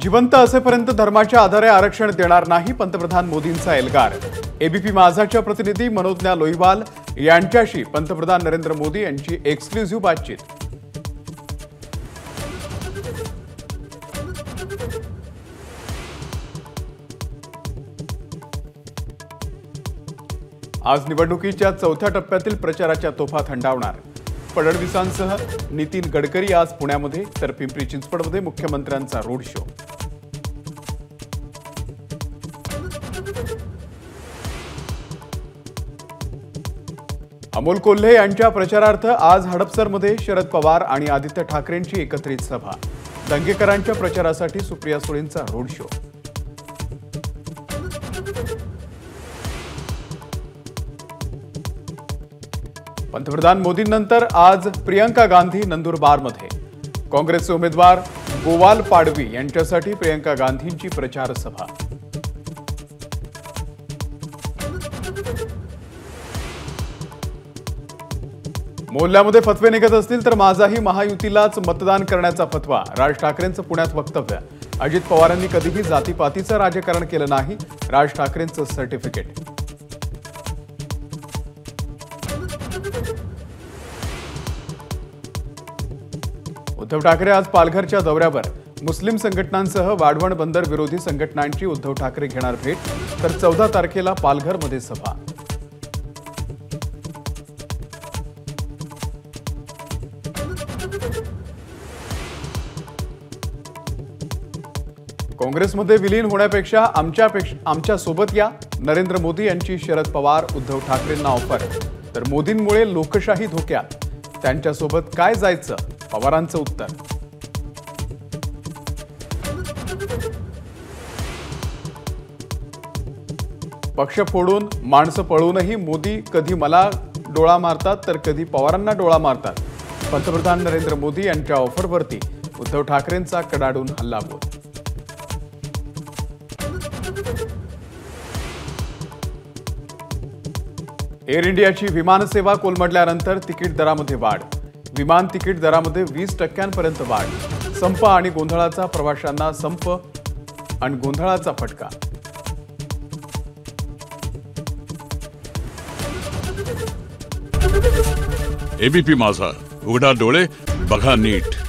जिवंत असेपर्यंत धर्माच्या आधारे आरक्षण देणार नाही, पंतप्रधान मोदींचा एल्गार। एबीपी माझाच्या प्रतिनिधी मनोज्ञा लोहिवाल यांच्याशी पंतप्रधान नरेंद्र मोदी यांची एक्सक्लुझिव्ह बातचीत। आज निवडणुकीच्या चौथ्या टप्प्यातील प्रचाराच्या तोफा थंडावणार। फडणवीसांसह नितीन गडकरी आज पुण्यामध्ये तर पिंपरी चिंचवडमध्ये मुख्यमंत्र्यांचा रोड शो। अमोल कोल्हे यांच्या प्रचारार्थ आज हडपसरमध्ये शरद पवार आणि आदित्य ठाकरेंची एकत्रित सभा। दंगेकरांच्या प्रचारासाठी सुप्रिया सुळेंचा रोड शो। पंतप्रधान मोदींनंतर आज प्रियंका गांधी नंदुरबारमध्ये। काँग्रेसचे उमेदवार गोवाल पाडवी यांच्यासाठी प्रियंका गांधींची प्रचार सभा। मोहल्ल्यामध्ये फतवे निघत असतील तर माझाही महायुतीलाच मतदान करण्याचा फतवा। राज ठाकरेंचं पुण्यात वक्तव्य। अजित पवारांनी कधीही जातीपातीचं राजकारण केलं नाही, राज ठाकरेंचं सर्टिफिकेट। उद्धव ठाकरे आज पालघरच्या दौऱ्यावर। मुस्लिम संघटनांसह वाढवण बंदर विरोधी संघटनांची उद्धव ठाकरे घेणार भेट, तर 14 तारखेला पालघरमध्ये सभा। काँग्रेसमध्ये विलीन होण्यापेक्षा आमच्या सोबत या, नरेंद्र मोदी यांची शरद पवार उद्धव ठाकरेंना ऑफर। तर मोदींमुळे लोकशाही धोक्यात, त्यांच्यासोबत काय जायचं, पवारांचं उत्तर। पक्ष फोडून माणसं पळूनही मोदी कधी मला डोळा मारतात तर कधी पवारांना डोळा मारतात। पंतप्रधान नरेंद्र मोदी यांच्या ऑफरवरती उद्धव ठाकरेंचा कडाडून हल्लाबोल। एअर इंडियाची विमानसेवा कोलमडल्यानंतर तिकीट दरामध्ये वाढ। विमान तिकीट दरामध्ये 20% वाढ। संप आणि गोंधळाचा प्रवाशांना संप आणि गोंधळाचा फटका। एबीपी माझा, उघडा डोळे बघा नीट।